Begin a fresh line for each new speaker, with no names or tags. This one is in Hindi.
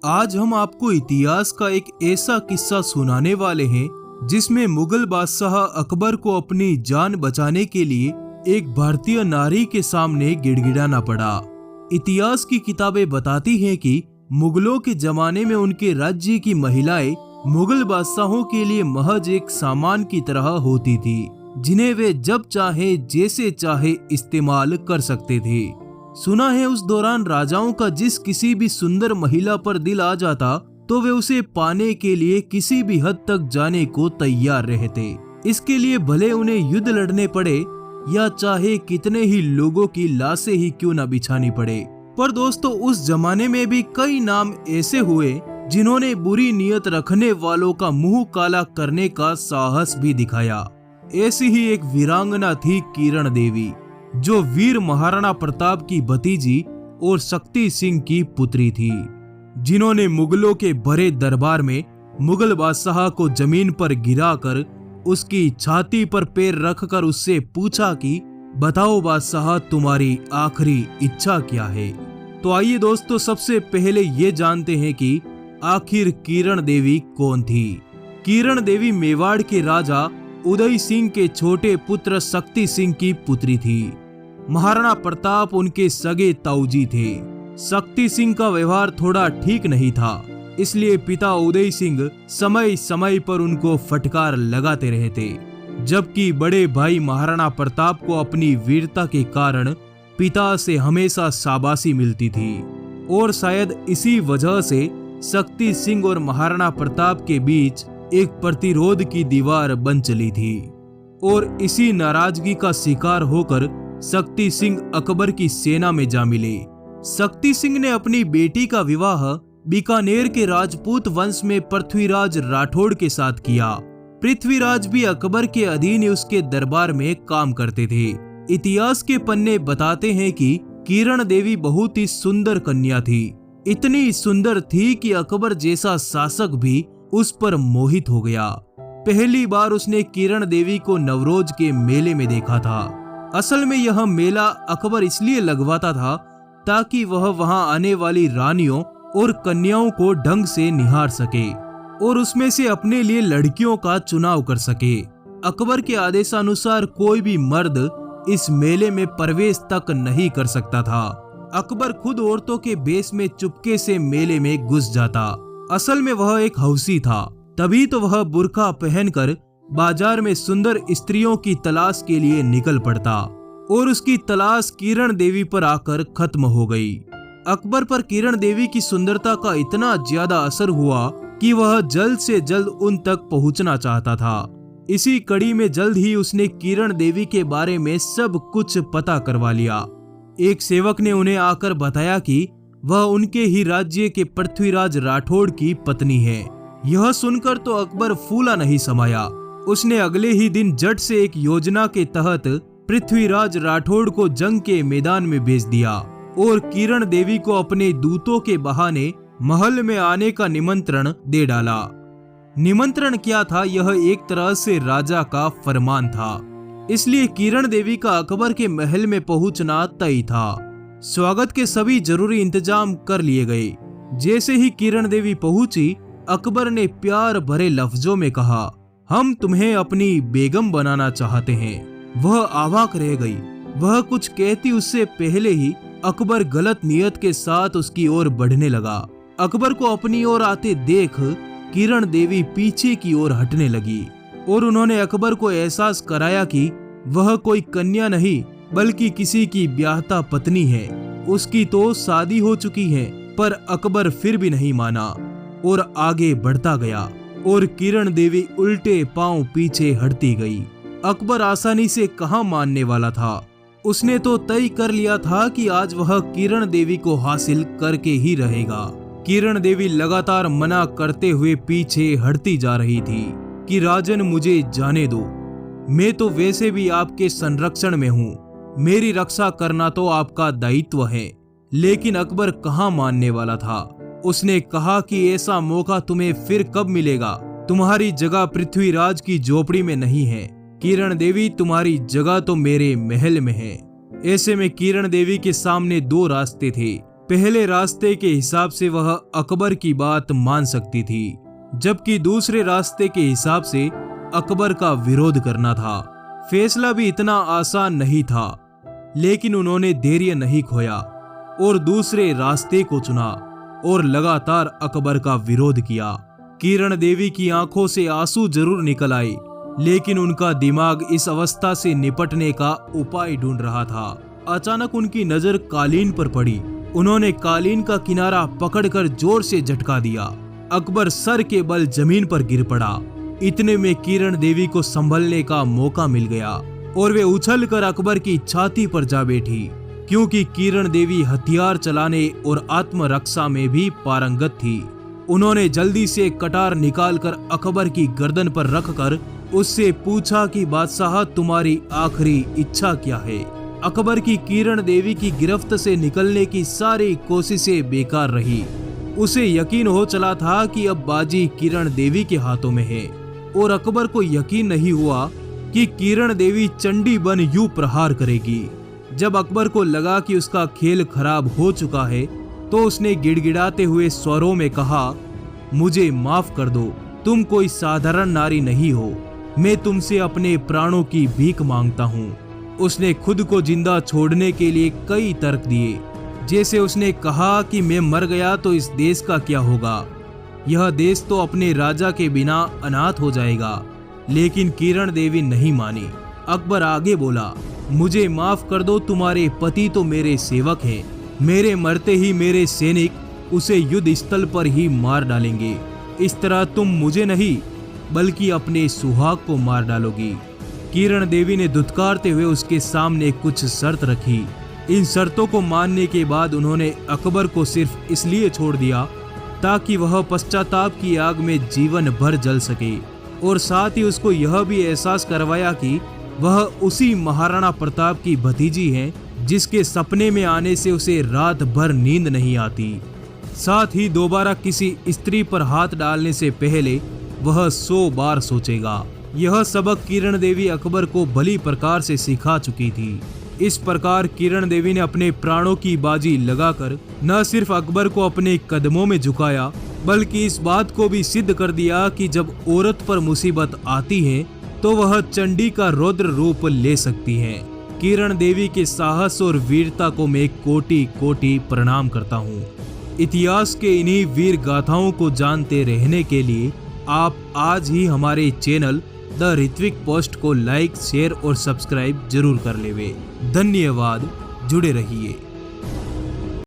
आज हम आपको इतिहास का एक ऐसा किस्सा सुनाने वाले हैं जिसमें मुगल बादशाह अकबर को अपनी जान बचाने के लिए एक भारतीय नारी के सामने गिड़गिड़ाना पड़ा। इतिहास की किताबें बताती हैं कि मुगलों के जमाने में उनके राज्य की महिलाएं मुगल बादशाहों के लिए महज एक सामान की तरह होती थी, जिन्हें वे जब चाहे जैसे चाहे इस्तेमाल कर सकते थे। सुना है उस दौरान राजाओं का जिस किसी भी सुंदर महिला पर दिल आ जाता तो वे उसे पाने के लिए किसी भी हद तक जाने को तैयार रहते। इसके लिए भले उन्हें युद्ध लड़ने पड़े या चाहे कितने ही लोगों की लाशें ही क्यों न बिछानी पड़े। पर दोस्तों, उस जमाने में भी कई नाम ऐसे हुए जिन्होंने बुरी नीयत रखने वालों का मुंह काला करने का साहस भी दिखाया। ऐसी ही एक वीरांगना थी किरण देवी, जो वीर महाराणा प्रताप की भतीजी और शक्ति सिंह की पुत्री थी, जिन्होंने मुगलों के बड़े दरबार में मुगल बादशाह को जमीन पर गिराकर उसकी छाती पर पैर रखकर उससे पूछा कि बताओ बादशाह, तुम्हारी आखिरी इच्छा क्या है। तो आइए दोस्तों, सबसे पहले ये जानते हैं कि आखिर किरण देवी कौन थी। किरण देवी मेवाड़ के राजा उदय सिंह के छोटे पुत्र शक्ति सिंह की पुत्री थी। महाराणा प्रताप उनके सगे ताऊजी थे। शक्ति सिंह का व्यवहार थोड़ा ठीक नहीं था, इसलिए पिता उदय सिंह समय समय पर उनको फटकार लगाते रहते, जबकि बड़े भाई महाराणा प्रताप को अपनी वीरता के कारण पिता से हमेशा शाबाशी मिलती थी। और शायद इसी वजह से शक्ति सिंह और महाराणा प्रताप के बीच एक प्रतिरोध की दीवार बन चली थी। और इसी नाराजगी का शिकार होकर शक्ति सिंह अकबर की सेना में जा मिले। शक्ति सिंह ने अपनी बेटी का विवाह बीकानेर के राजपूत वंश में पृथ्वीराज राठौड़ के साथ किया। पृथ्वीराज भी अकबर के अधीन ही उसके दरबार में काम करते थे। इतिहास के पन्ने बताते हैं कि किरण देवी बहुत ही सुंदर कन्या थी। इतनी सुंदर थी कि अकबर जैसा शासक भी उस पर मोहित हो गया। पहली बार उसने किरण देवी को नवरोज के मेले में देखा था। असल में यह मेला अकबर इसलिए लगवाता था ताकि वह वहां आने वाली रानियों और कन्याओं को ढंग से निहार सके और उसमें से अपने लिए लड़कियों का चुनाव कर सके। अकबर के आदेशानुसार कोई भी मर्द इस मेले में प्रवेश तक नहीं कर सकता था। अकबर खुद औरतों के भेष में चुपके से मेले में घुस जाता। असल में वह एक हौसी था, तभी तो वह बुर्का पहनकर बाजार में सुंदर स्त्रियों की तलाश के लिए निकल पड़ता और उसकी तलाश किरण देवी पर आकर खत्म हो गई। अकबर पर किरण देवी की सुंदरता का इतना ज्यादा असर हुआ कि वह जल्द से जल्द उन तक पहुंचना चाहता था। इसी कड़ी में जल्द ही उसने किरण देवी के बारे में सब कुछ पता करवा लिया। एक सेवक ने उन्हें आकर बताया कि वह उनके ही राज्य के पृथ्वीराज राठौड़ की पत्नी है। यह सुनकर तो अकबर फूला नहीं समाया। उसने अगले ही दिन जट से एक योजना के तहत पृथ्वीराज राठौड़ को जंग के मैदान में भेज दिया और किरण देवी को अपने दूतों के बहाने महल में आने का निमंत्रण दे डाला। निमंत्रण क्या था, यह एक तरह से राजा का फरमान था, इसलिए किरण देवी का अकबर के महल में पहुंचना तय था। स्वागत के सभी जरूरी इंतजाम कर लिए गए। जैसे ही किरण देवी पहुंची, अकबर ने प्यार भरे लफ्जों में कहा, हम तुम्हें अपनी बेगम बनाना चाहते हैं। वह अवाक रह गई। वह कुछ कहती उससे पहले ही अकबर गलत नियत के साथ उसकी ओर बढ़ने लगा। अकबर को अपनी ओर आते देख किरण देवी पीछे की ओर हटने लगी और उन्होंने अकबर को एहसास कराया कि वह कोई कन्या नहीं बल्कि किसी की ब्याहता पत्नी है। उसकी तो शादी हो चुकी है। पर अकबर फिर भी नहीं माना और आगे बढ़ता गया और किरण देवी उल्टे पांव पीछे हटती गई। अकबर आसानी से कहां मानने वाला था। उसने तो तय कर लिया था कि आज वह किरण देवी को हासिल करके ही रहेगा। किरण देवी लगातार मना करते हुए पीछे हटती जा रही थी कि राजन, मुझे जाने दो। मैं तो वैसे भी आपके संरक्षण में हूँ। मेरी रक्षा करना तो आपका दायित्व है। लेकिन अकबर कहां मानने वाला था। उसने कहा कि ऐसा मौका तुम्हें फिर कब मिलेगा। तुम्हारी जगह पृथ्वीराज की झोपड़ी में नहीं है किरण देवी, तुम्हारी जगह तो मेरे महल में है। ऐसे में किरण देवी के सामने दो रास्ते थे। पहले रास्ते के हिसाब से वह अकबर की बात मान सकती थी, जबकि दूसरे रास्ते के हिसाब से अकबर का विरोध करना था। फैसला भी इतना आसान नहीं था, लेकिन उन्होंने धैर्य नहीं खोया और दूसरे रास्ते को चुना और लगातार अकबर का विरोध किया। किरण देवी की आंखों से आंसू जरूर निकल आए, लेकिन उनका दिमाग इस अवस्था से निपटने का उपाय ढूंढ रहा था। अचानक उनकी नजर कालीन पर पड़ी। उन्होंने कालीन का किनारा पकड़कर जोर से झटका दिया। अकबर सर के बल जमीन पर गिर पड़ा। इतने में किरण देवी को संभलने का मौका मिल गया और वे उछलकर अकबर की छाती पर जा बैठी, क्योंकि किरण देवी हथियार चलाने और आत्मरक्षा में भी पारंगत थी। उन्होंने जल्दी से कटार निकालकर अकबर की गर्दन पर रखकर उससे पूछा कि बादशाह, तुम्हारी आखिरी इच्छा क्या है? अकबर की किरण देवी की गिरफ्त से निकलने की सारी कोशिशें बेकार रही। उसे यकीन हो चला था कि अब बाजी किरण देवी के हाथों में है, और अकबर को यकीन नहीं हुआ कि किरण देवी चंडी बन यूं प्रहार करेगी। जब अकबर को लगा कि उसका खेल खराब हो चुका है, तो उसने गिड़गिड़ाते हुए स्वरों में कहा, मुझे माफ कर दो, तुम कोई साधारण नारी नहीं हो, मैं तुमसे अपने प्राणों की भीख मांगता हूँ। उसने खुद को जिंदा छोड़ने के लिए कई तर्क दिए, जैसे उसने कहा कि मैं मर गया तो इस देश का क्या होगा, यह देश तो अपने राजा के बिना अनाथ हो जाएगा। लेकिन किरण देवी नहीं मानी। अकबर आगे बोला, मुझे माफ कर दो, तुम्हारे पति तो मेरे सेवक हैं, मेरे मरते ही मेरे सैनिक उसे युद्ध स्थल पर ही मार डालेंगे। इस तरह तुम मुझे नहीं बल्कि अपने सुहाग को मार डालोगी। किरण देवी ने धुतकारते हुए उसके सामने कुछ शर्त रखी। इन शर्तों को मानने के बाद उन्होंने अकबर को सिर्फ इसलिए छोड़ दिया ताकि वह पश्चाताप की आग में जीवन भर जल सके, और साथ ही उसको यह भी एहसास करवाया कि वह उसी महाराणा प्रताप की भतीजी हैं जिसके सपने में आने से उसे रात भर नींद नहीं आती। साथ ही दोबारा किसी स्त्री पर हाथ डालने से पहले वह 100 बार सोचेगा। यह सबक किरण देवी अकबर को भली प्रकार से सिखा चुकी थी। इस प्रकार किरण देवी ने अपने प्राणों की बाजी लगाकर न सिर्फ अकबर को अपने कदमों में झुकाया, बल्कि इस बात को भी सिद्ध कर दिया कि जब औरत पर मुसीबत आती है तो वह चंडी का रौद्र रूप ले सकती है। किरण देवी के साहस और वीरता को मैं कोटि कोटि प्रणाम करता हूँ। इतिहास के इन्हीं वीर गाथाओं को जानते रहने के लिए आप आज ही हमारे चैनल द ऋत्विक पोस्ट को लाइक, शेयर और सब्सक्राइब जरूर कर लेवे। धन्यवाद, जुड़े रहिए।